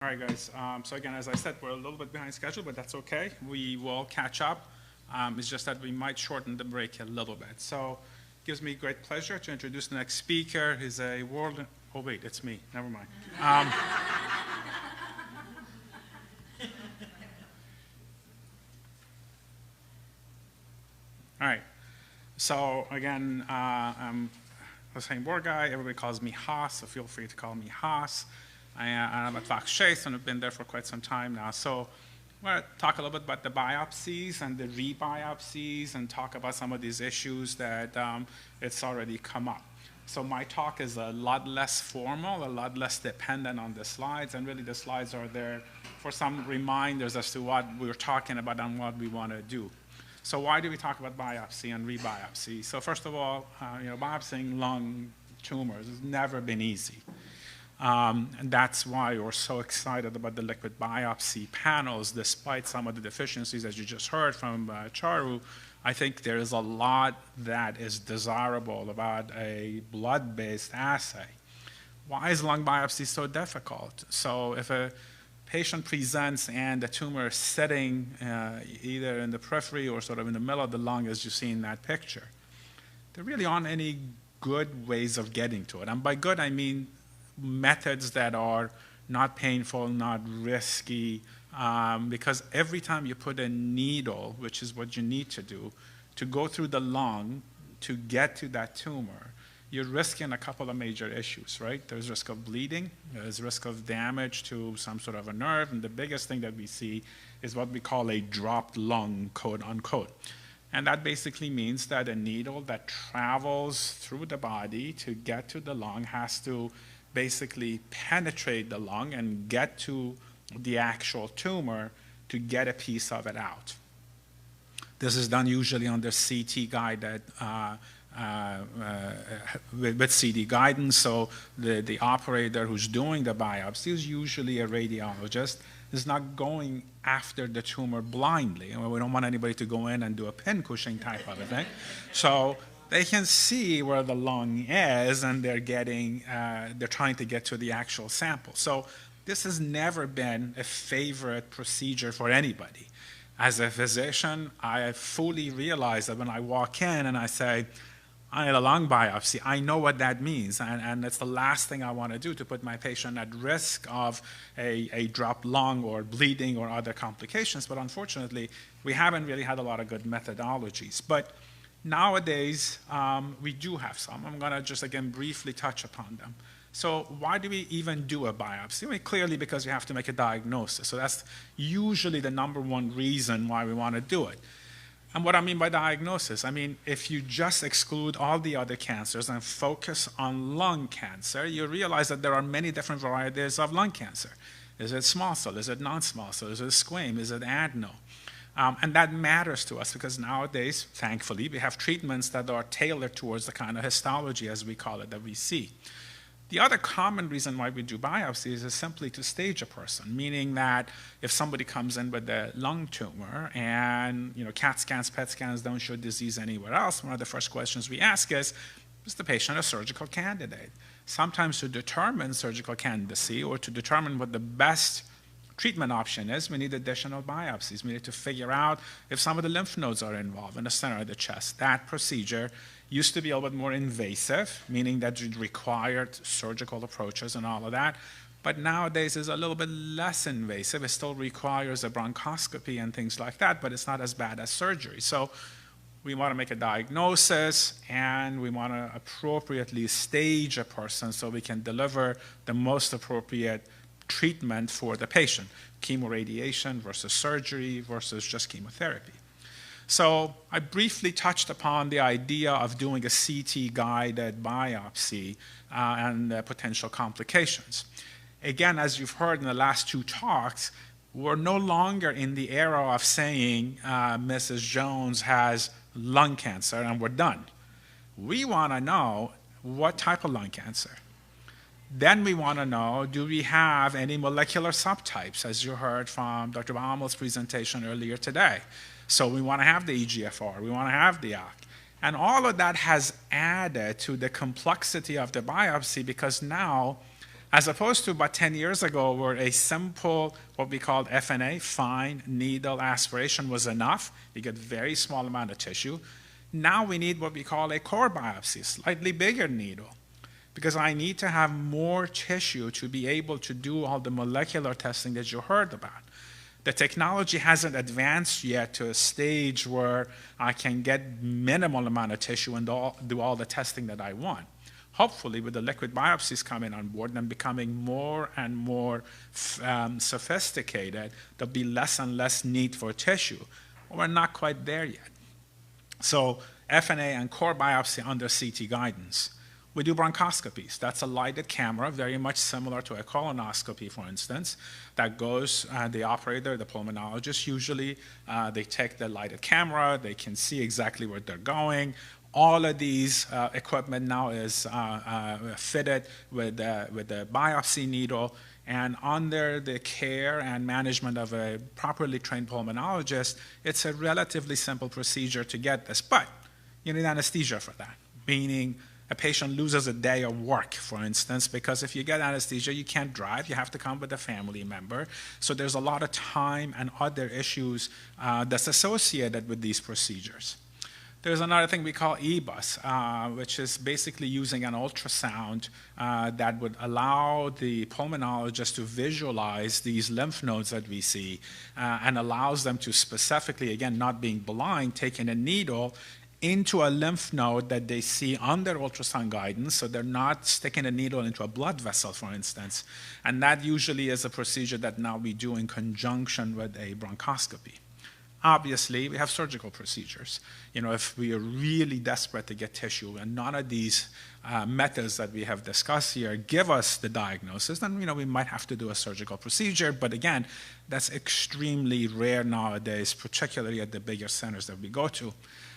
All right, guys. So again, as I said, we're a little bit behind schedule, but that's okay. We will catch up. It's just that we might shorten the break a little bit. So it gives me great pleasure to introduce the next speaker. He's a world... Oh, wait, it's me. Never mind. All right. So again, I'm Hossein Borghaei. Everybody calls me Hoss, so feel free to call me Hoss. I'm at Alq Mutations, and I've been there for quite some time now. So I'm going to talk a little bit about the biopsies and the rebiopsies and talk about some of these issues that it's already come up. So my talk is a lot less formal, a lot less dependent on the slides, and really the slides are there for some reminders as to what we're talking about and what we want to do. So why do we talk about biopsy and rebiopsy? So first of all, biopsying lung tumors has never been easy. And that's why we're so excited about the liquid biopsy panels, despite some of the deficiencies, as you just heard from Charu. I think there is a lot that is desirable about a blood-based assay. Why is lung biopsy so difficult? So if a patient presents and the tumor is sitting either in the periphery or sort of in the middle of the lung, as you see in that picture, there really aren't any good ways of getting to it. And by good, I mean methods that are not painful, not risky, because every time you put a needle, which is what you need to do, to go through the lung to get to that tumor, you're risking a couple of major issues, right? There's risk of bleeding, there's risk of damage to some sort of a nerve, and the biggest thing that we see is what we call a dropped lung, quote unquote. And that basically means that a needle that travels through the body to get to the lung has to basically penetrate the lung and get to the actual tumor to get a piece of it out. This is done usually under CT guided with CD guidance. So the operator who's doing the biopsy is usually a radiologist, is not going after the tumor blindly. And we don't want anybody to go in and do a pincushing type of a thing. So they can see where the lung is, and they're trying to get to the actual sample. So this has never been a favorite procedure for anybody. As a physician, I fully realize that when I walk in and I say, I need a lung biopsy, I know what that means, and it's the last thing I want to do to put my patient at risk of a dropped lung or bleeding or other complications. But unfortunately, we haven't really had a lot of good methodologies. But nowadays, we do have some. I'm going to just, again, briefly touch upon them. So why do we even do a biopsy? Well, clearly because you have to make a diagnosis. So that's usually the number one reason why we want to do it. And what I mean by diagnosis, I mean, if you just exclude all the other cancers and focus on lung cancer, you realize that there are many different varieties of lung cancer. Is it small cell? Is it non-small cell? Is it squam? Is it adeno? And that matters to us because nowadays, thankfully, we have treatments that are tailored towards the kind of histology, as we call it, that we see. The other common reason why we do biopsies is simply to stage a person, meaning that if somebody comes in with a lung tumor and CAT scans, PET scans don't show disease anywhere else, one of the first questions we ask is the patient a surgical candidate? Sometimes to determine surgical candidacy or to determine what the best treatment option is, we need additional biopsies. We need to figure out if some of the lymph nodes are involved in the center of the chest. That procedure used to be a little bit more invasive, meaning that it required surgical approaches and all of that. But nowadays it's a little bit less invasive. It still requires a bronchoscopy and things like that, but it's not as bad as surgery. So we want to make a diagnosis, and we want to appropriately stage a person so we can deliver the most appropriate treatment for the patient, chemoradiation versus surgery versus just chemotherapy. So I briefly touched upon the idea of doing a CT-guided biopsy and potential complications. Again, as you've heard in the last two talks, we're no longer in the era of saying Mrs. Jones has lung cancer and we're done. We want to know what type of lung cancer. Then we want to know, do we have any molecular subtypes, as you heard from Dr. Baumel's presentation earlier today. So we want to have the EGFR, we want to have the Alq. And all of that has added to the complexity of the biopsy because now as opposed to about 10 years ago where a simple, what we called FNA, fine needle aspiration, was enough. You get very small amount of tissue. Now we need what we call a core biopsy, slightly bigger needle, because I need to have more tissue to be able to do all the molecular testing that you heard about. The technology hasn't advanced yet to a stage where I can get minimal amount of tissue and do all the testing that I want. Hopefully, with the liquid biopsies coming on board and becoming more and more sophisticated, there'll be less and less need for tissue. We're not quite there yet. So FNA and core biopsy under CT guidance. We do bronchoscopies. That's a lighted camera, very much similar to a colonoscopy, for instance, that goes, the operator, the pulmonologist, usually, they take the lighted camera, they can see exactly where they're going. All of these equipment now is fitted with the biopsy needle, and under the care and management of a properly trained pulmonologist, it's a relatively simple procedure to get this. But you need anesthesia for that, meaning a patient loses a day of work, for instance, because if you get anesthesia, you can't drive, you have to come with a family member. So there's a lot of time and other issues that's associated with these procedures. There's another thing we call EBUS, which is basically using an ultrasound that would allow the pulmonologist to visualize these lymph nodes that we see and allows them to specifically, again, not being blind, taking a needle into a lymph node that they see under ultrasound guidance, so they're not sticking a needle into a blood vessel, for instance. And that usually is a procedure that now we do in conjunction with a bronchoscopy. Obviously, we have surgical procedures. You know, if we are really desperate to get tissue and none of these methods that we have discussed here give us the diagnosis, then, you know, we might have to do a surgical procedure. But again, that's extremely rare nowadays, particularly at the bigger centers that we go to.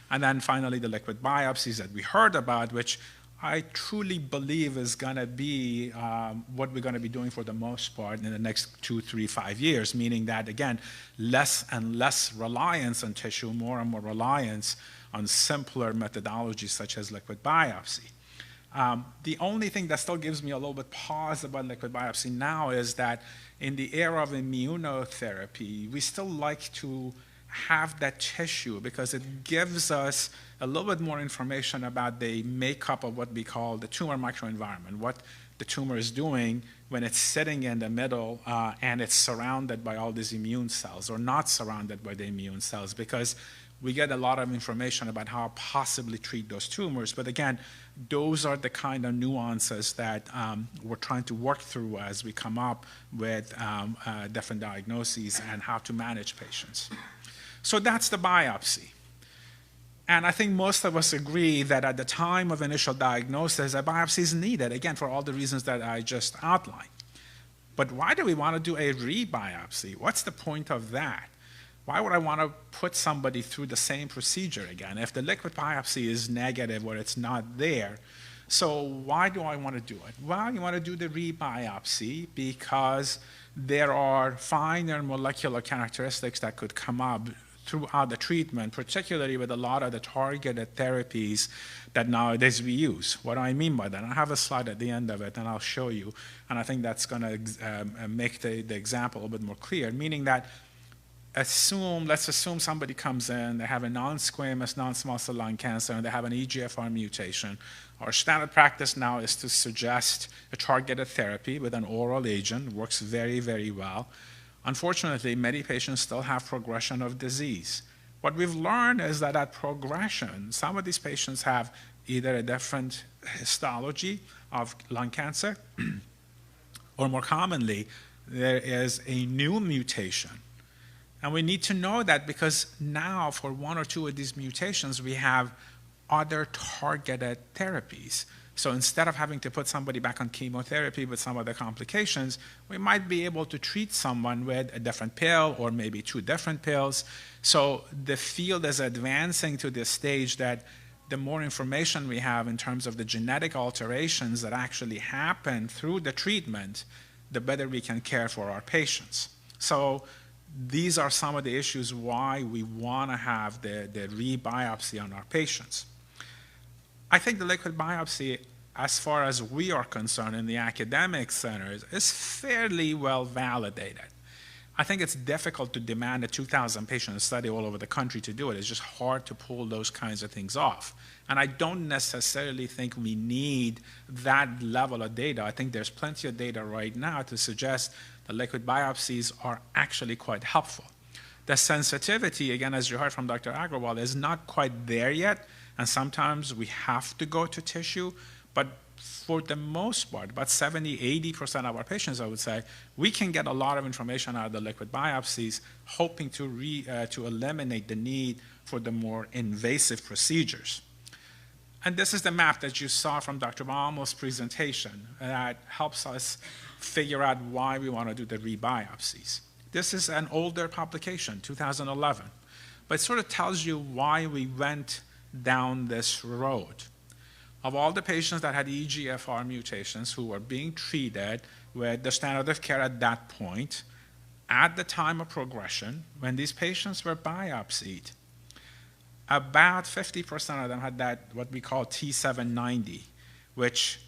And then finally, the liquid biopsies that we heard about, which I truly believe is going to be what we're going to be doing for the most part in the next 2, 3, 5 years, meaning that, again, less and less reliance on tissue, more and more reliance on simpler methodologies such as liquid biopsy. The only thing that still gives me a little bit pause about liquid biopsy now is that in the era of immunotherapy, we still like to have that tissue because it gives us a little bit more information about the makeup of what we call the tumor microenvironment, what the tumor is doing when it's sitting in the middle and it's surrounded by all these immune cells or not surrounded by the immune cells, because we get a lot of information about how to possibly treat those tumors. But again, those are the kind of nuances that we're trying to work through as we come up with different diagnoses and how to manage patients. So that's the biopsy. And I think most of us agree that at the time of initial diagnosis, a biopsy is needed, again, for all the reasons that I just outlined. But why do we want to do a rebiopsy? What's the point of that? Why would I want to put somebody through the same procedure again if the liquid biopsy is negative or it's not there? So why do I want to do it? Well, you want to do the rebiopsy because there are finer molecular characteristics that could come up throughout the treatment, particularly with a lot of the targeted therapies that nowadays we use. What do I mean by that? I have a slide at the end of it, and I'll show you. And I think that's going to make the example a little bit more clear, meaning that let's assume somebody comes in, they have a non-squamous non-small cell lung cancer, and they have an EGFR mutation. Our standard practice now is to suggest a targeted therapy with an oral agent. It works very, very well. Unfortunately, many patients still have progression of disease. What we've learned is that at progression, some of these patients have either a different histology of lung cancer, or more commonly, there is a new mutation. And we need to know that because now for one or two of these mutations, we have other targeted therapies. So instead of having to put somebody back on chemotherapy with some other complications, we might be able to treat someone with a different pill or maybe two different pills. So the field is advancing to this stage that the more information we have in terms of the genetic alterations that actually happen through the treatment, the better we can care for our patients. So these are some of the issues why we want to have the rebiopsy on our patients. I think the liquid biopsy as far as we are concerned in the academic centers, is fairly well validated. I think it's difficult to demand a 2,000 patient study all over the country to do it. It's just hard to pull those kinds of things off. And I don't necessarily think we need that level of data. I think there's plenty of data right now to suggest that liquid biopsies are actually quite helpful. The sensitivity, again, as you heard from Dr. Agrawal, is not quite there yet, and sometimes we have to go to tissue, but for the most part, about 70–80% of our patients, I would say, we can get a lot of information out of the liquid biopsies, hoping to eliminate the need for the more invasive procedures. And this is the map that you saw from Dr. Baumol's presentation that helps us figure out why we want to do the rebiopsies. This is an older publication, 2011, but it sort of tells you why we went down this road. Of all the patients that had EGFR mutations who were being treated with the standard of care at that point, at the time of progression, when these patients were biopsied, about 50% of them had that, what we call T790, which,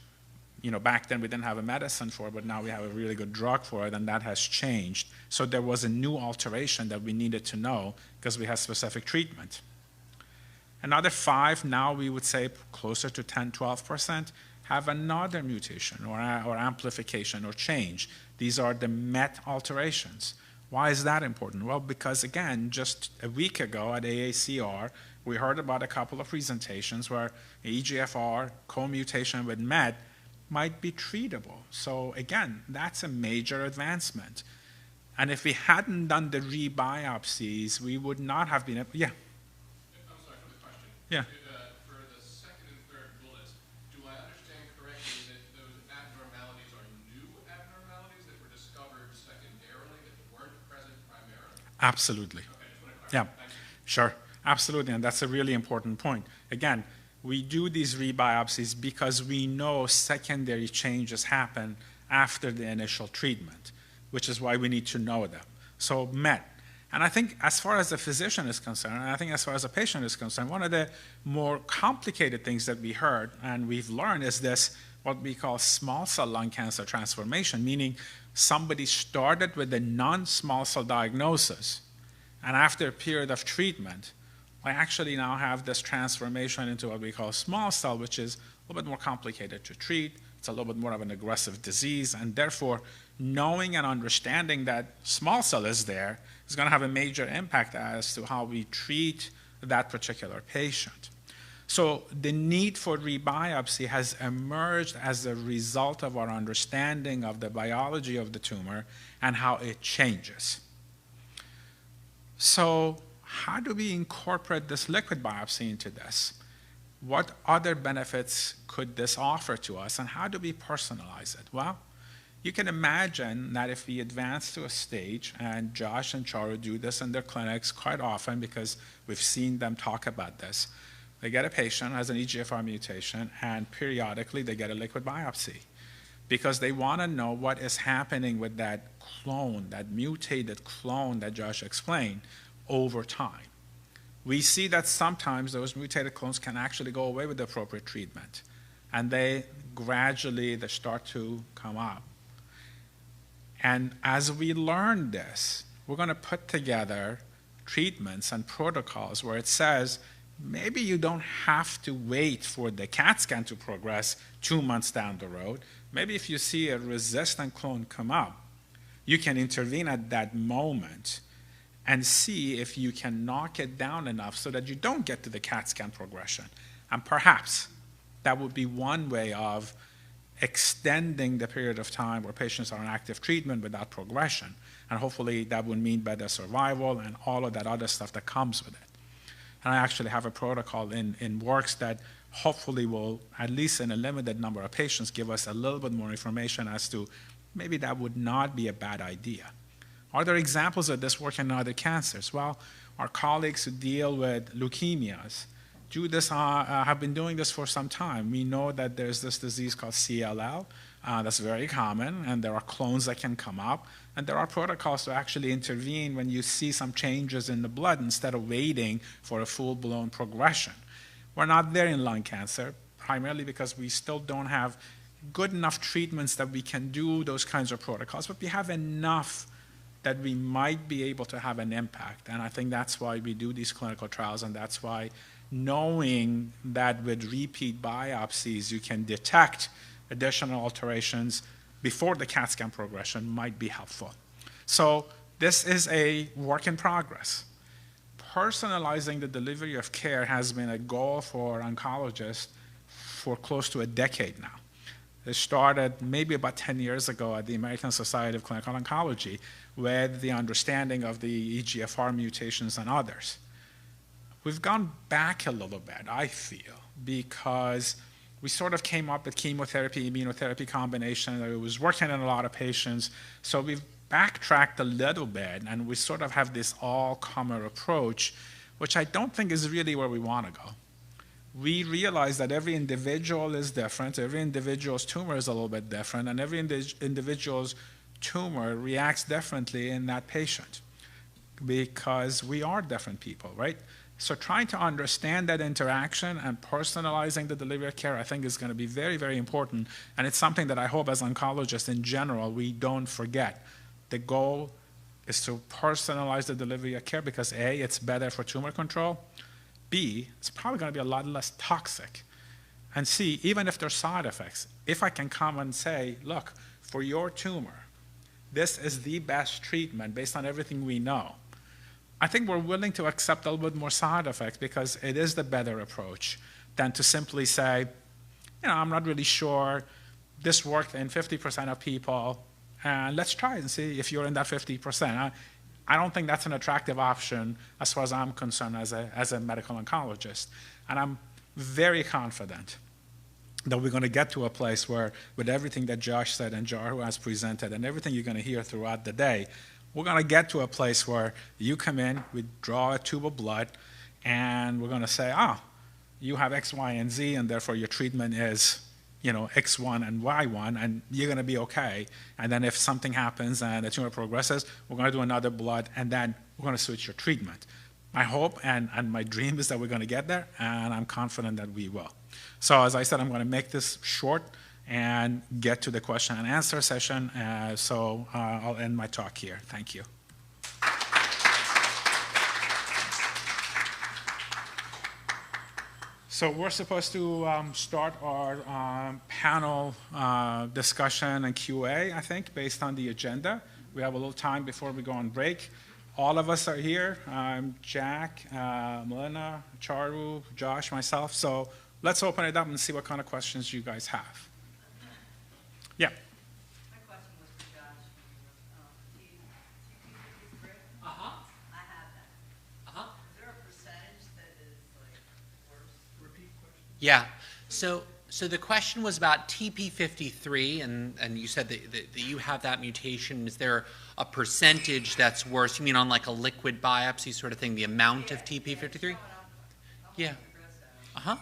back then we didn't have a medicine for, but now we have a really good drug for it, and that has changed. So there was a new alteration that we needed to know because we had specific treatment. Another 5, now we would say closer to 10–12%, have another mutation or amplification or change. These are the MET alterations. Why is that important? Well, because again, just a week ago at AACR, we heard about a couple of presentations where EGFR co-mutation with MET might be treatable. So again, that's a major advancement. And if we hadn't done the rebiopsies, we would not have been able, yeah. Yeah. For the second and third bullets, do I understand correctly that those abnormalities are new abnormalities that were discovered secondarily that weren't present primarily? Absolutely. Okay, yeah, sure, absolutely, and that's a really important point. Again, we do these rebiopsies because we know secondary changes happen after the initial treatment, which is why we need to know them. So MET. And I think as far as the physician is concerned, and I think as far as the patient is concerned, one of the more complicated things that we heard and we've learned is this, what we call small cell lung cancer transformation, meaning somebody started with a non-small cell diagnosis, and after a period of treatment, I actually now have this transformation into what we call small cell, which is a little bit more complicated to treat. It's a little bit more of an aggressive disease, and therefore, knowing and understanding that small cell is there is going to have a major impact as to how we treat that particular patient. So the need for rebiopsy has emerged as a result of our understanding of the biology of the tumor and how it changes. So how do we incorporate this liquid biopsy into this? What other benefits could this offer to us, and how do we personalize it? Well, you can imagine that if we advance to a stage, and Josh and Charu do this in their clinics quite often because we've seen them talk about this. They get a patient who has an EGFR mutation, and periodically they get a liquid biopsy because they want to know what is happening with that clone, that mutated clone that Josh explained, over time. We see that sometimes those mutated clones can actually go away with the appropriate treatment, and they gradually start to come up. And as we learn this, we're going to put together treatments and protocols where it says, maybe you don't have to wait for the CAT scan to progress 2 months down the road. Maybe if you see a resistant clone come up, you can intervene at that moment and see if you can knock it down enough so that you don't get to the CAT scan progression. And perhaps that would be one way of extending the period of time where patients are on active treatment without progression. And hopefully that would mean better survival and all of that other stuff that comes with it. And I actually have a protocol in works that hopefully will, at least in a limited number of patients, give us a little bit more information as to maybe that would not be a bad idea. Are there examples of this work in other cancers? Well, our colleagues who deal with leukemias do this, have been doing this for some time. We know that there's this disease called CLL that's very common, and there are clones that can come up, and there are protocols to actually intervene when you see some changes in the blood instead of waiting for a full-blown progression. We're not there in lung cancer. primarily because we still don't have good enough treatments that we can do those kinds of protocols, but we have enough that we might be able to have an impact. And I think that's why we do these clinical trials, and that's why knowing that with repeat biopsies you can detect additional alterations before the CAT scan progression might be helpful. So this is a work in progress. Personalizing the delivery of care has been a goal for oncologists for close to a decade now. It started maybe about 10 years ago at the American Society of Clinical Oncology with the understanding of the EGFR mutations and others. We've gone back a little bit, I feel, because we sort of came up with chemotherapy, immunotherapy combination. It was working in a lot of patients. So we've backtracked a little bit, and we sort of have this all-comer approach, which I don't think is really where we want to go. We realize that every individual is different, every individual's tumor is a little bit different, and every individual's tumor reacts differently in that patient because we are different people, right? So trying to understand that interaction and personalizing the delivery of care, I think, is going to be very, very important, and it's something that I hope as oncologists in general we don't forget. The goal is to personalize the delivery of care because A, it's better for tumor control, B, it's probably going to be a lot less toxic, and C, even if there's side effects, if I can come and say, look, for your tumor, this is the best treatment based on everything we know, I think we're willing to accept a little bit more side effects because it is the better approach than to simply say, I'm not really sure, this worked in 50% of people, and let's try it and see if you're in that 50%. I don't think that's an attractive option as far as I'm concerned as a medical oncologist. And I'm very confident that we're going to get to a place where, with everything that Josh said and Jaru has presented and everything you're going to hear throughout the day, we're going to get to a place where you come in, we draw a tube of blood, and we're going to say, you have X, Y, and Z, and therefore your treatment is X1 and Y1, and you're going to be okay. And then if something happens and the tumor progresses, we're going to do another blood, and then we're going to switch your treatment. My hope and my dream is that we're going to get there, and I'm confident that we will. So as I said, I'm going to make this short and get to the question and answer session. So I'll end my talk here. Thank you. So we're supposed to start our panel discussion and QA, I think, based on the agenda. We have a little time before we go on break. All of us are here, Jack, Melina, Charu, Josh, myself. So let's open it up and see what kind of questions you guys have. Yeah. My question was for Josh. TP53? Uh-huh. I have that. Uh-huh. Is there a percentage that is like worse? Repeat question. Yeah. So the question was about TP53, and you said that you have that mutation. Is there a percentage that's worse? You mean on like a liquid biopsy sort of thing, the amount of TP53? Yeah. Uh-huh.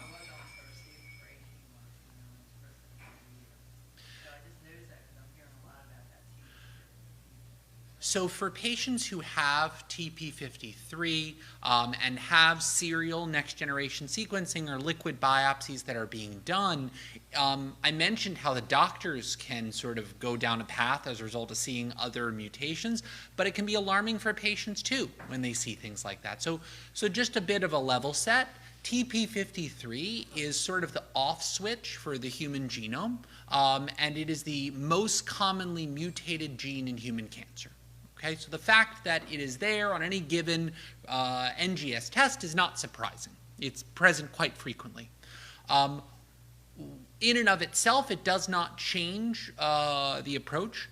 So for patients who have TP53 and have serial next-generation sequencing or liquid biopsies that are being done, I mentioned how the doctors can sort of go down a path as a result of seeing other mutations, but it can be alarming for patients too when they see things like that. So just a bit of a level set. TP53 is sort of the off switch for the human genome, and it is the most commonly mutated gene in human cancer. Okay, so the fact that it is there on any given NGS test is not surprising. It's present quite frequently. In and of itself, it does not change the approach.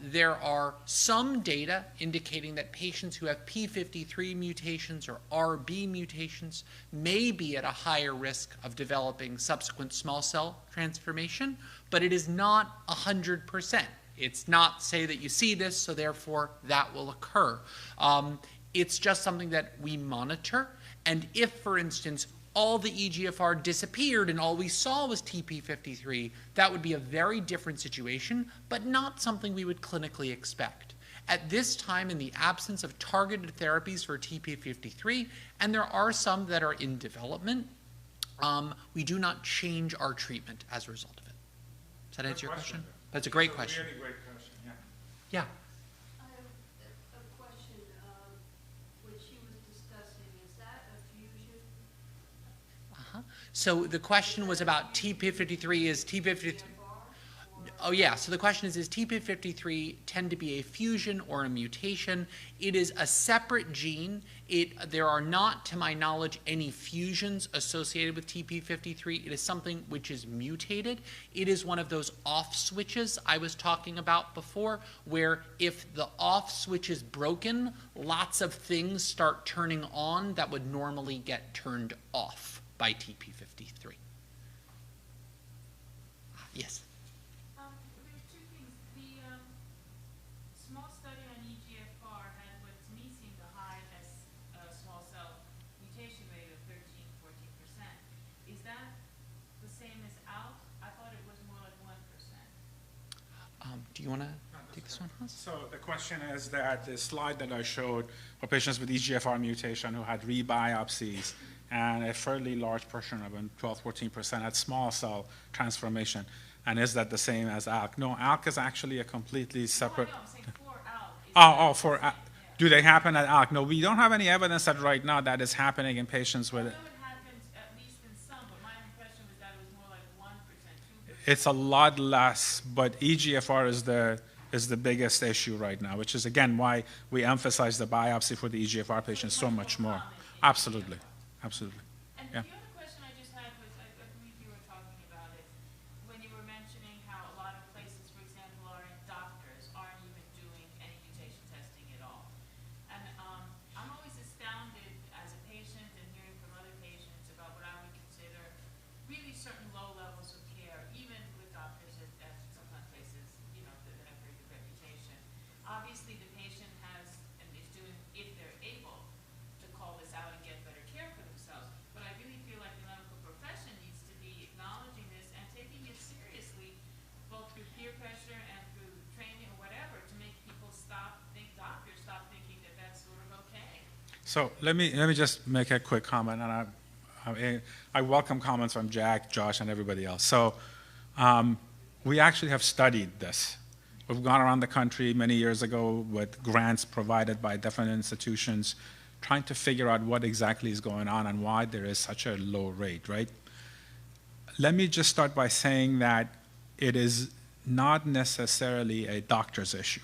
There are some data indicating that patients who have P53 mutations or RB mutations may be at a higher risk of developing subsequent small cell transformation, but it is not 100%. It's not say that you see this, so therefore that will occur. It's just something that we monitor. And if, for instance, all the EGFR disappeared and all we saw was TP53, that would be a very different situation, but not something we would clinically expect. At this time, in the absence of targeted therapies for TP53, and there are some that are in development, we do not change our treatment as a result of it. Does that answer your question? That's a It's great question. Really great question, yeah. Yeah. I have a question. What she was discussing, is that a fusion? So the question was about TP53. Is TP53? Oh yeah. So the question is TP53 tend to be a fusion or a mutation? It is a separate gene. There are not, to my knowledge, any fusions associated with TP53. It is something which is mutated. It is one of those off switches I was talking about before, where if the off switch is broken, lots of things start turning on that would normally get turned off by TP53. Yes. There's two things. The small study on EGFR had what to me seemed a high small cell mutation rate of 13–14%. Is that the same as ALK? I thought it was more like 1%. Do you want to take this one, Hans? So the question is that the slide that I showed for patients with EGFR mutation who had rebiopsies, and a fairly large portion of them, 12–14%, had small cell transformation. And is that the same as ALK? No, ALK is actually a completely separate. No, I'm saying for ALK. For ALK. Do they happen at ALK? No, we don't have any evidence that right now that is happening in patients with I it. know it happens at least in some, but my impression was that it was more like 1%, 2%. It's a lot less, but EGFR is the biggest issue right now, which is again why we emphasize the biopsy for the EGFR patients so much more. Absolutely, absolutely. And Yeah. the other question I just had was, I believe you were talking about it, when you were mentioning how a lot of places, for example, doctors aren't even doing any mutation testing at all. And I'm always astounded as a patient and hearing from other patients about what I would consider really certain low levels of care, even with doctors at sometimes places, that have very good reputation. Obviously, the patient has and is doing, if they're able, to call this out and get better care for themselves. But I really feel like the medical profession needs to be acknowledging this and taking it seriously, both through peer pressure and through training or whatever, to make people doctors stop thinking that that's sort of okay. So let me just make a quick comment, and I welcome comments from Jack, Josh, and everybody else. So we actually have studied this. We've gone around the country many years ago with grants provided by different institutions, trying to figure out what exactly is going on and why there is such a low rate, right? Let me just start by saying that it is not necessarily a doctor's issue.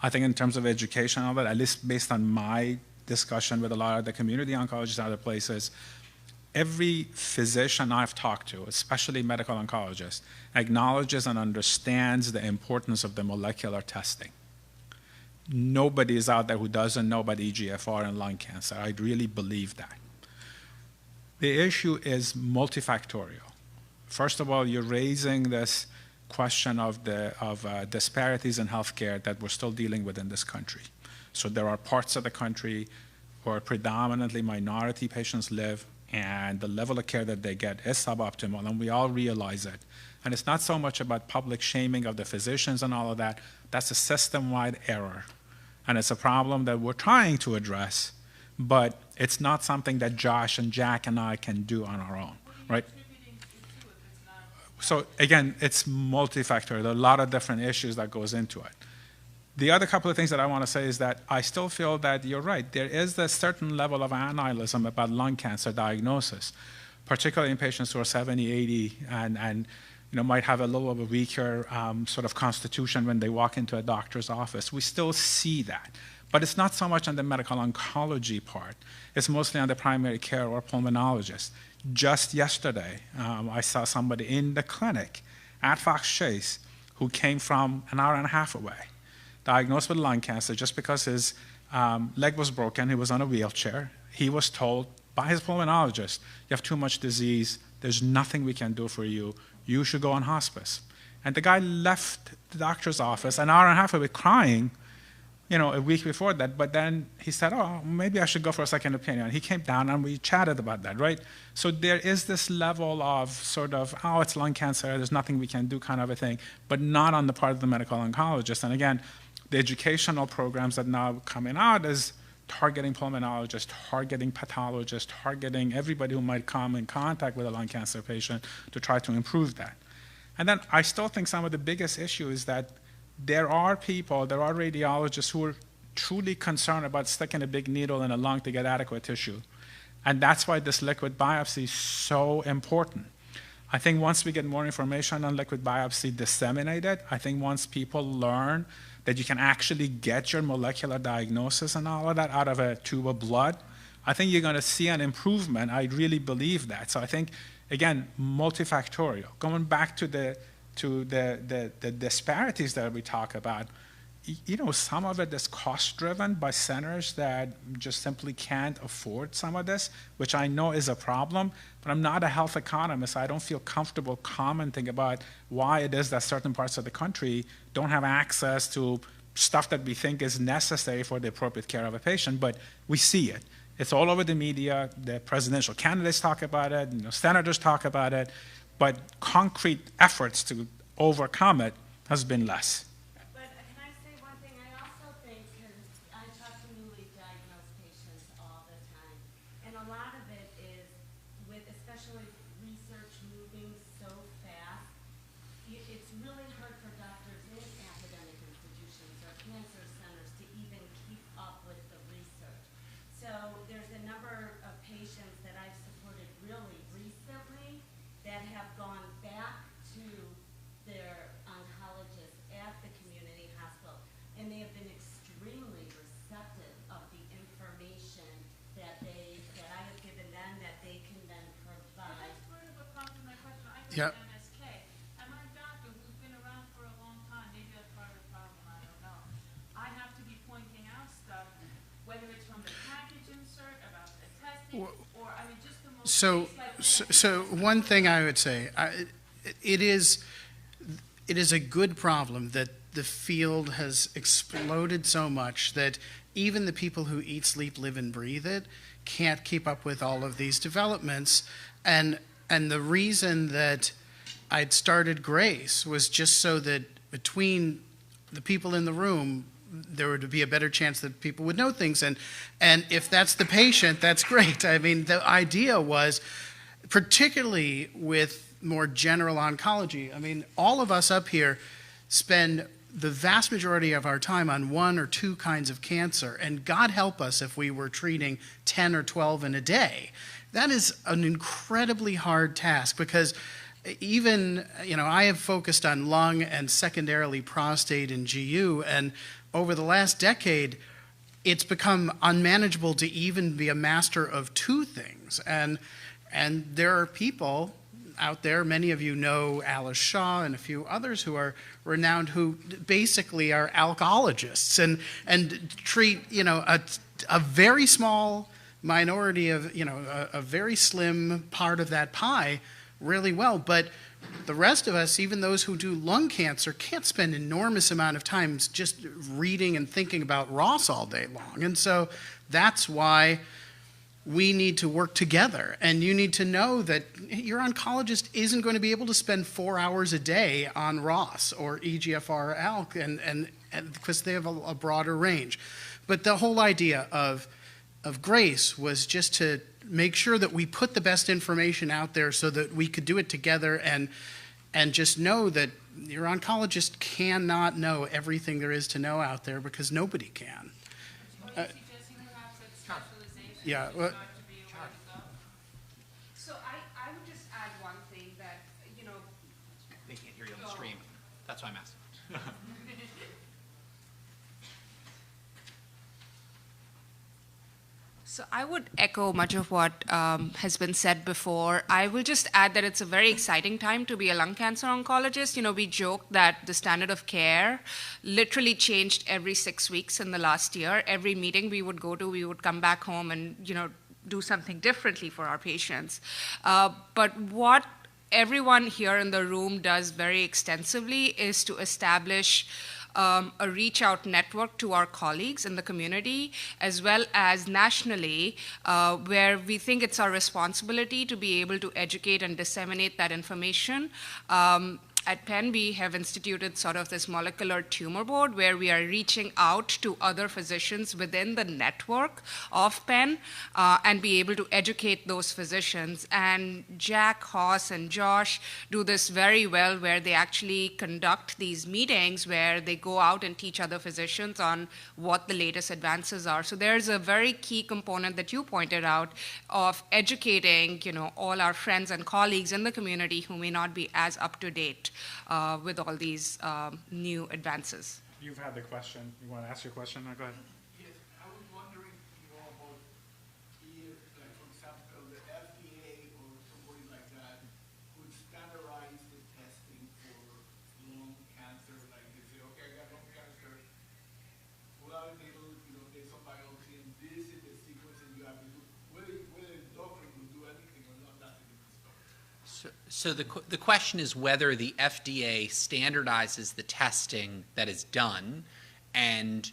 I think in terms of education and all that, at least based on my discussion with a lot of the community oncologists and other places, every physician I've talked to, especially medical oncologists, acknowledges and understands the importance of the molecular testing. Nobody is out there who doesn't know about EGFR and lung cancer. I really believe that. The issue is multifactorial. First of all, you're raising this question of disparities in healthcare that we're still dealing with in this country. So there are parts of the country where predominantly minority patients live, and the level of care that they get is suboptimal, and we all realize it. And it's not so much about public shaming of the physicians and all of that. That's a system-wide error. And it's a problem that we're trying to address, but it's not something that Josh and Jack and I can do on our own, right? So again, it's multifactorial. There are a lot of different issues that goes into it. The other couple of things that I want to say is that I still feel that you're right. There is a certain level of nihilism about lung cancer diagnosis, particularly in patients who are 70, 80, and might have a little of a weaker sort of constitution when they walk into a doctor's office. We still see that. But it's not so much on the medical oncology part. It's mostly on the primary care or pulmonologist. Just yesterday, I saw somebody in the clinic at Fox Chase who came from an hour and a half away, diagnosed with lung cancer just because his leg was broken. He was on a wheelchair. He was told by his pulmonologist, you have too much disease. There's nothing we can do for you. You should go on hospice. And the guy left the doctor's office an hour and a half away crying, a week before that. But then he said, oh, maybe I should go for a second opinion. He came down and we chatted about that, right? So there is this level of sort of, oh, it's lung cancer, there's nothing we can do kind of a thing, but not on the part of the medical oncologist. And again, the educational programs that now coming out is targeting pulmonologists, targeting pathologists, targeting everybody who might come in contact with a lung cancer patient to try to improve that. And then I still think some of the biggest issue is that there are radiologists who are truly concerned about sticking a big needle in a lung to get adequate tissue. And that's why this liquid biopsy is so important. I think once we get more information on liquid biopsy disseminated, I think once people learn that you can actually get your molecular diagnosis and all of that out of a tube of blood, I think you're going to see an improvement. I really believe that. So I think, again, multifactorial. Going back to the disparities that we talk about, you know, some of it is cost-driven by centers that just simply can't afford some of this, which I know is a problem, but I'm not a health economist. I don't feel comfortable commenting about why it is that certain parts of the country don't have access to stuff that we think is necessary for the appropriate care of a patient, but we see it. It's all over the media. The presidential candidates talk about it, you know, senators talk about it, but concrete efforts to overcome it has been less. But can I say one thing? I also think, because I talk to newly diagnosed patients all the time, and a lot of it is with especially research moving so fast, it's really hard for doctors in academic institutions or cancer centers to even keep up with the research. So there's a number of patients that I've supported really recently that have gone back to their oncologist at the community hospital, and they have been extremely receptive of the information that I have given them, that they can then But provide. that's part of what prompted my question. I go Yeah. to MSK, and my doctor, who's been around for a long time, maybe that's part of the problem, I don't know. I have to be pointing out stuff, whether it's from the package insert, about the testing, or, I mean, just the most So, basic, like, so one thing I would say, it is a good problem that the field has exploded so much that even the people who eat, sleep, live, and breathe it can't keep up with all of these developments. And the reason that I'd started Grace was just so that between the people in the room, there would be a better chance that people would know things. And if that's the patient, that's great. I mean, the idea was, particularly with more general oncology, I mean, all of us up here spend the vast majority of our time on one or two kinds of cancer, and God help us if we were treating 10 or 12 in a day. That is an incredibly hard task, because even, you know, I have focused on lung and secondarily prostate and GU, and over the last decade, it's become unmanageable to even be a master of two things. And there are people out there, many of you know Alice Shaw and a few others who are renowned, who basically are alkologists and treat, you know, a very small minority of, you know, a very slim part of that pie really well. But the rest of us, even those who do lung cancer, can't spend enormous amount of time just reading and thinking about Ross all day long. And so that's why we need to work together. And you need to know that your oncologist isn't going to be able to spend 4 hours a day on Ross or EGFR or Alq, and because they have a broader range. But the whole idea of Grace was just to make sure that we put the best information out there so that we could do it together, and just know that your oncologist cannot know everything there is to know out there, because nobody can. Are you suggesting perhaps that specialization Yeah, is well- not to be a way to go? So I would just add one thing that, you know, They can't hear you on the stream. That's why I'm asking. so I would echo much of what has been said before. I will just add that it's a very exciting time to be a lung cancer oncologist. You know, we joke that the standard of care literally changed every 6 weeks in the last year. Every meeting we would go to, we would come back home and, you know, do something differently for our patients. But what everyone here in the room does very extensively is to establish a reach out network to our colleagues in the community, as well as nationally, where we think it's our responsibility to be able to educate and disseminate that information. at Penn, we have instituted sort of this molecular tumor board where we are reaching out to other physicians within the network of Penn and be able to educate those physicians. And Jack, Hoss, and Josh do this very well, where they actually conduct these meetings where they go out and teach other physicians on what the latest advances are. So there's a very key component that you pointed out of educating, all our friends and colleagues in the community who may not be as up to date with all these new advances. You've had the question. You want to ask your question? No, go ahead. Yes, I was wondering, about if, like, for example, the FDA or somebody like that could standardize the testing for lung cancer. Like they say, okay, I got lung cancer, pull out a needle, take some biopsy, and this is the sequence that you have to do. Whether the doctor will do anything or not, that's a different story. So the question is whether the FDA standardizes the testing that is done, and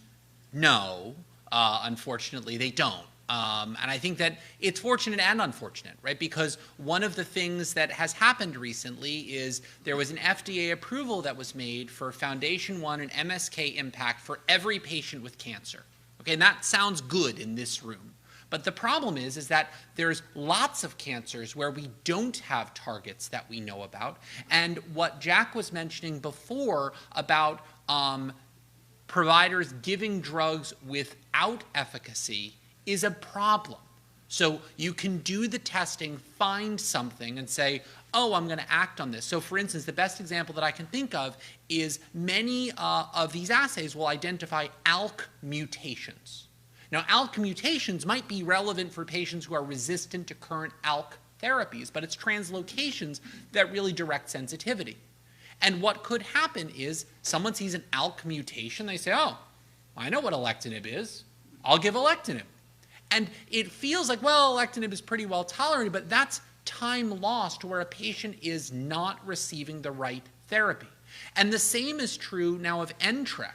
no, unfortunately they don't. And I think that it's fortunate and unfortunate, right? Because one of the things that has happened recently is there was an FDA approval that was made for Foundation 1 and MSK impact for every patient with cancer. Okay, and that sounds good in this room. But the problem is that there's lots of cancers where we don't have targets that we know about. And what Jack was mentioning before about providers giving drugs without efficacy is a problem. So you can do the testing, find something, and say, oh, I'm going to act on this. So for instance, the best example that I can think of is many of these assays will identify Alq mutations. Now, Alq mutations might be relevant for patients who are resistant to current Alq therapies, but it's translocations that really direct sensitivity. And what could happen is someone sees an Alq mutation, they say, oh, I know what alectinib is. I'll give alectinib. And it feels like, well, alectinib is pretty well tolerated, but that's time lost where a patient is not receiving the right therapy. And the same is true now of NTRK.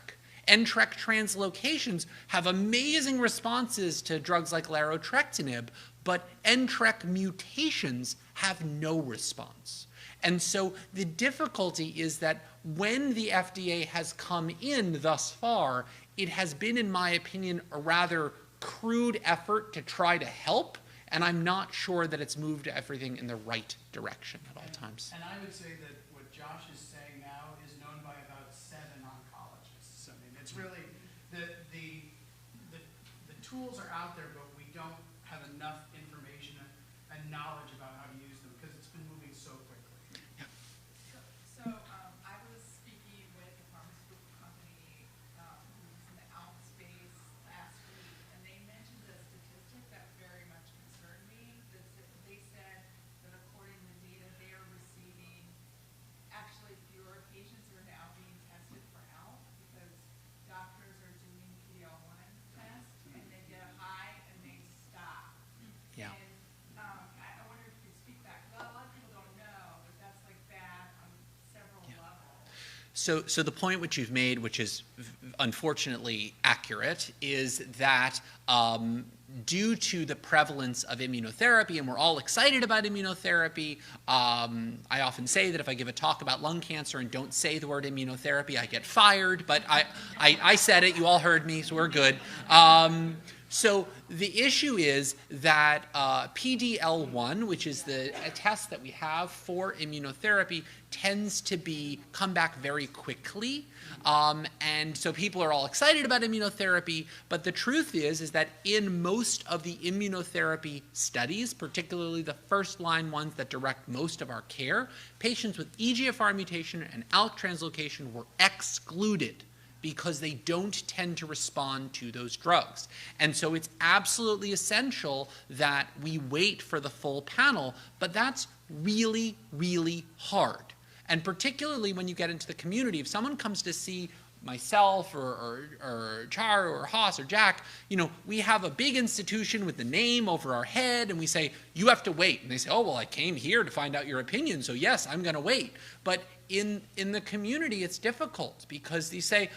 NTRK translocations have amazing responses to drugs like larotrectinib, but NTRK mutations have no response. And so the difficulty is that when the FDA has come in thus far, it has been, in my opinion, a rather crude effort to try to help, and I'm not sure that it's moved everything in the right direction at all times. And I would say that what Josh is saying now is known by about 7 oncologists. I mean, it's really, the tools are out there, but we don't have enough information and knowledge about how to use them because it's been moving so quickly. So I was speaking with a pharmaceutical company who's in the ALK space last week, and they mentioned a statistic that very much concerned me. They said that according to data they are receiving, actually fewer patients are now being tested for ALK because doctors are doing PD-L1 tests and they get a high and they stop. Yeah. And I wonder if you could speak to that, because a lot of people don't know, but that's like bad on several levels. So the point which you've made, which is unfortunately accurate, is that due to the prevalence of immunotherapy, and we're all excited about immunotherapy, I often say that if I give a talk about lung cancer and don't say the word immunotherapy, I get fired, but I said it, you all heard me, so we're good. So the issue is that PD-L1, which is a test that we have for immunotherapy, tends to come back very quickly. And so people are all excited about immunotherapy, but the truth is that in most of the immunotherapy studies, particularly the first-line ones that direct most of our care, patients with EGFR mutation and ALK translocation were excluded because they don't tend to respond to those drugs. And so it's absolutely essential that we wait for the full panel, but that's really, really hard. And particularly when you get into the community, if someone comes to see myself or Char or Hoss or Jack, we have a big institution with the name over our head and we say, you have to wait. And they say, oh, well, I came here to find out your opinion, so yes, I'm going to wait. But in the community, it's difficult because they say,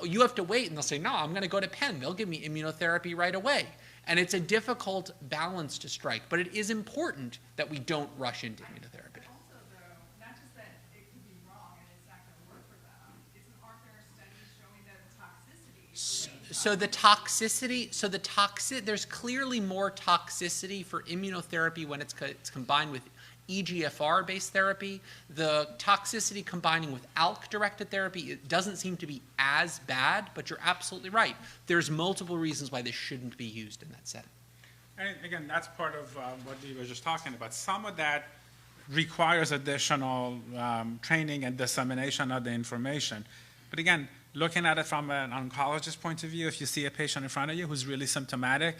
you have to wait. And they'll say, no, I'm going to go to Penn. They'll give me immunotherapy right away. And it's a difficult balance to strike. But it is important that we don't rush into immunotherapy. Also, though, not just that it could be wrong, So the there's clearly more toxicity for immunotherapy when it's combined with EGFR-based therapy. The toxicity combining with ALK-directed therapy, it doesn't seem to be as bad, but you're absolutely right. There's multiple reasons why this shouldn't be used in that setting. And again, that's part of what we were just talking about. Some of that requires additional training and dissemination of the information. But again, looking at it from an oncologist point of view, if you see a patient in front of you who's really symptomatic,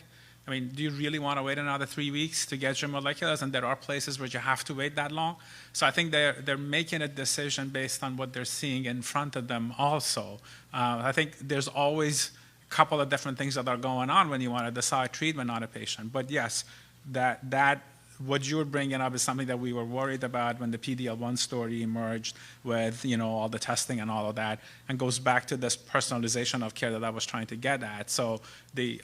I mean, do you really want to wait another 3 weeks to get your moleculars? And there are places where you have to wait that long. So I think they're making a decision based on what they're seeing in front of them also. I think there's always a couple of different things that are going on when you want to decide treatment on a patient. But yes, that what you were bringing up is something that we were worried about when the PD-L1 story emerged with, all the testing and all of that, and goes back to this personalization of care that I was trying to get at. So the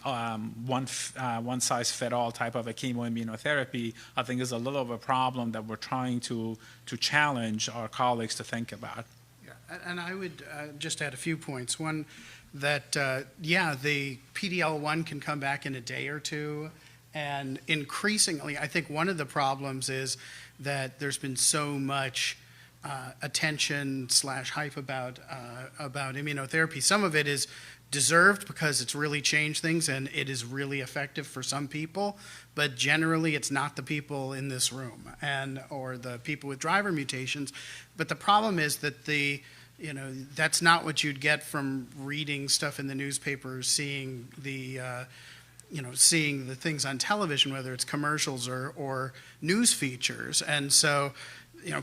one-size-fit-all type of a chemoimmunotherapy, I think, is a little of a problem that we're trying to challenge our colleagues to think about. Yeah, and I would just add a few points. One, that, the PD-L1 can come back in a day or two. And increasingly, I think one of the problems is that there's been so much attention / hype about immunotherapy. Some of it is deserved because it's really changed things and it is really effective for some people, but generally it's not the people in this room or the people with driver mutations. But the problem is that that's not what you'd get from reading stuff in the newspapers, seeing the things on television, whether it's commercials or news features. And so,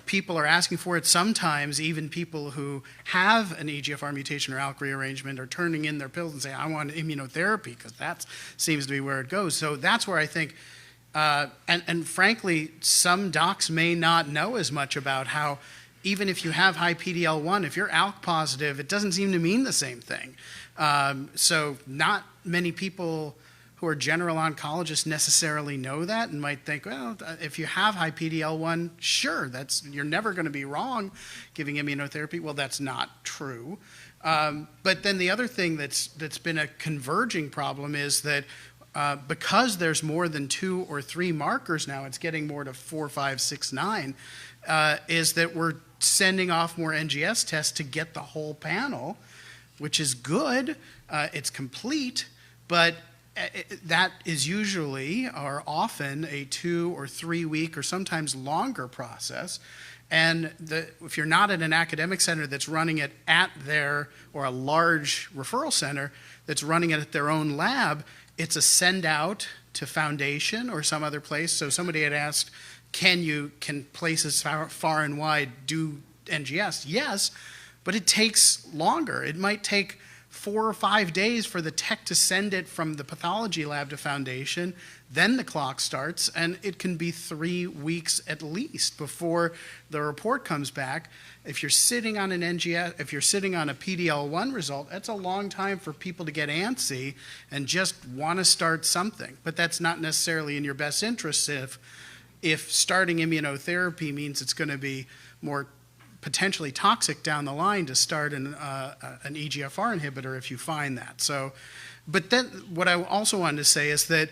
people are asking for it. Sometimes even people who have an EGFR mutation or ALK rearrangement are turning in their pills and saying, I want immunotherapy, because that seems to be where it goes. So that's where I think, and frankly, some docs may not know as much about how, even if you have high PD-L1, if you're ALK positive, it doesn't seem to mean the same thing. So not many people who are general oncologists necessarily know that and might think, well, if you have high PD-L1, sure, you're never going to be wrong giving immunotherapy. Well, that's not true. But then the other thing that's been a converging problem is that because there's more than 2 or 3 markers now, it's getting more to 4, 5, 6, 9, is that we're sending off more NGS tests to get the whole panel, which is good. It's complete, but that is usually or often a 2 or 3 week or sometimes longer process. And if you're not at an academic center that's running it or a large referral center that's running it at their own lab, it's a send out to Foundation or some other place. So somebody had asked, can places far and wide do NGS? Yes, but it takes longer. It might take 4 or 5 days for the tech to send it from the pathology lab to Foundation. Then the clock starts, and it can be 3 weeks at least before the report comes back. If you're sitting on an NGS, if you're sitting on a PD-L1 result, that's a long time for people to get antsy and just want to start something. But that's not necessarily in your best interest if starting immunotherapy means it's going to be more potentially toxic down the line to start an EGFR inhibitor if you find that. So, but then what I also wanted to say is that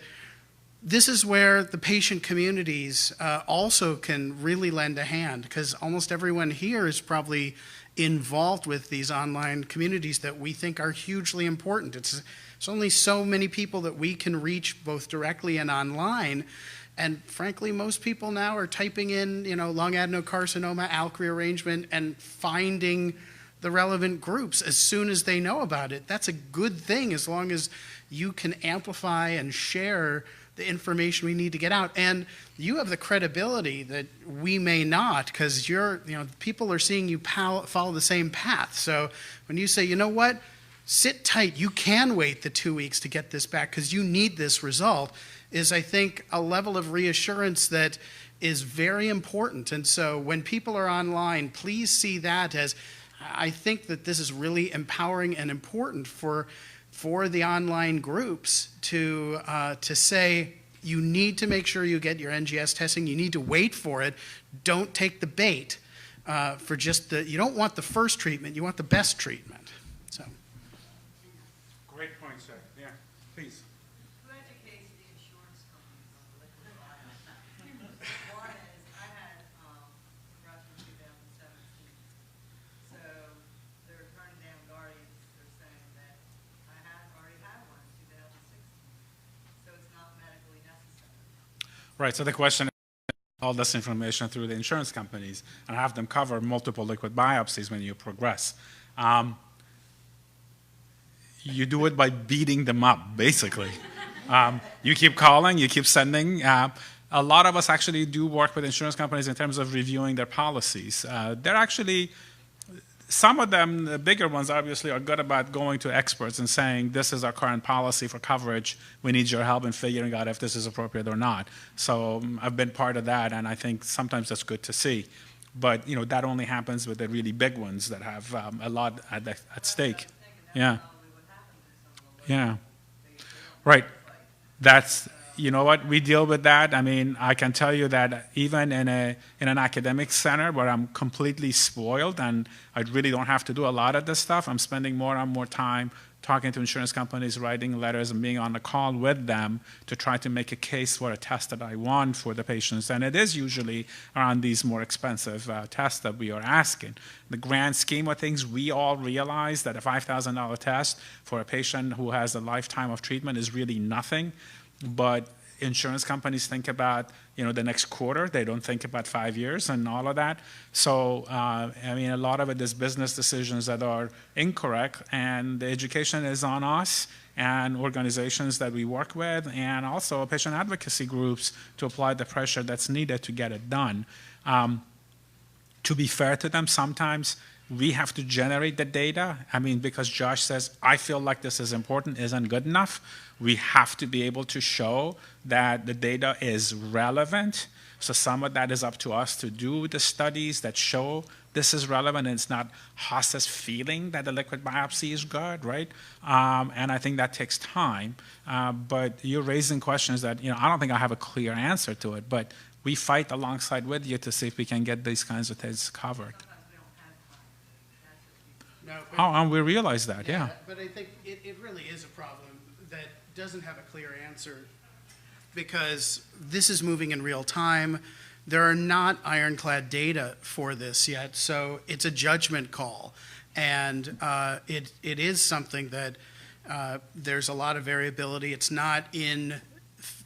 this is where the patient communities also can really lend a hand, because almost everyone here is probably involved with these online communities that we think are hugely important. It's only so many people that we can reach both directly and online. And frankly, most people now are typing in, lung adenocarcinoma, ALK rearrangement, and finding the relevant groups as soon as they know about it. That's a good thing as long as you can amplify and share the information we need to get out. And you have the credibility that we may not, because people are seeing you follow the same path. So when you say, you know what, sit tight, you can wait the 2 weeks to get this back because you need this result, is, I think, a level of reassurance that is very important. And so when people are online, please see that as, I think that this is really empowering and important for the online groups to say, you need to make sure you get your NGS testing. You need to wait for it. Don't take the bait for you don't want the first treatment. You want the best treatment. So. Great point. sir. Yeah, please. Who educates the insurance companies on the liquid biopsy? One is, I had progression in 2017. So they're turning down Guardians. They're saying that I already had one in 2016. So it's not medically necessary. Right, so the question is all this information through the insurance companies and have them cover multiple liquid biopsies when you progress. You do it by beating them up, basically. You keep calling, you keep sending. A lot of us actually do work with insurance companies in terms of reviewing their policies. They're actually, some of them, the bigger ones obviously, are good about going to experts and saying, this is our current policy for coverage. We need your help in figuring out if this is appropriate or not. So I've been part of that, and I think sometimes that's good to see. But that only happens with the really big ones that have a lot at stake. Yeah. Yeah. Right. That's, you know what, we deal with that. I mean, I can tell you that even in an academic center where I'm completely spoiled and I really don't have to do a lot of this stuff, I'm spending more and more time talking to insurance companies, writing letters, and being on the call with them to try to make a case for a test that I want for the patients. And it is usually around these more expensive tests that we are asking. The grand scheme of things, we all realize that a $5,000 test for a patient who has a lifetime of treatment is really nothing. But insurance companies think about the next quarter. They don't think about 5 years and all of that. So I mean, a lot of it is business decisions that are incorrect, and the education is on us and organizations that we work with, and also patient advocacy groups to apply the pressure that's needed to get it done. To be fair to them, sometimes we have to generate the data. I mean, because Josh says, I feel like this is important, isn't good enough. We have to be able to show that the data is relevant. So some of that is up to us to do the studies that show this is relevant, and it's not Hosse's feeling that the liquid biopsy is good, right? And I think that takes time. But you're raising questions that, I don't think I have a clear answer to it, but we fight alongside with you to see if we can get these kinds of things covered. No, And we realize that, yeah. But I think it really is a problem that doesn't have a clear answer, because this is moving in real time. There are not ironclad data for this yet, so it's a judgment call. And it is something that there's a lot of variability. It's not in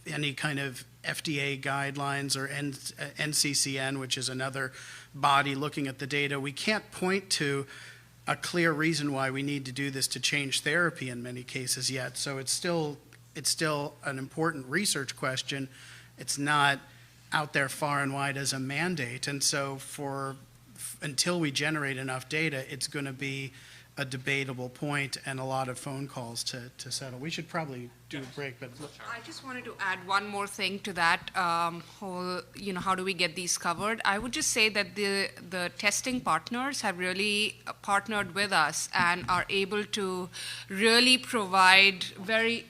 any kind of FDA guidelines or NCCN, which is another body looking at the data. We can't point to a clear reason why we need to do this to change therapy in many cases yet. So it's still an important research question. It's not out there far and wide as a mandate. And so until we generate enough data, it's going to be a debatable point and a lot of phone calls to settle. We should probably do a break, but look. I just wanted to add one more thing to that whole, how do we get these covered? I would just say that the testing partners have really partnered with us and are able to really provide very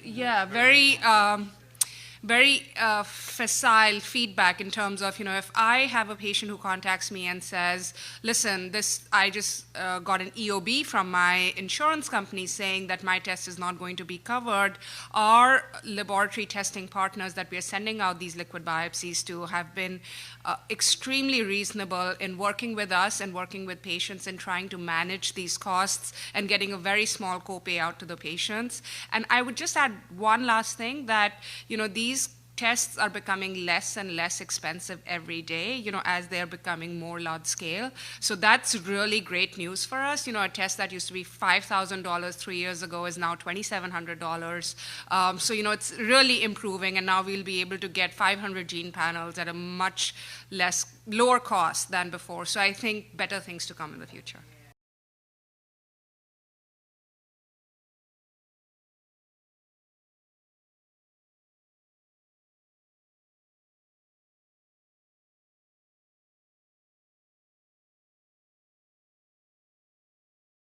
facile feedback in terms of, if I have a patient who contacts me and says, listen, I just got an EOB from my insurance company saying that my test is not going to be covered, our laboratory testing partners that we are sending out these liquid biopsies to have been extremely reasonable in working with us and working with patients and trying to manage these costs and getting a very small copay out to the patients. And I would just add one last thing, that, these tests are becoming less and less expensive every day, as they're becoming more large scale. So that's really great news for us. A test that used to be $5,000 3 years ago is now $2,700. So, it's really improving, and now we'll be able to get 500 gene panels at a much lower cost than before. So I think better things to come in the future.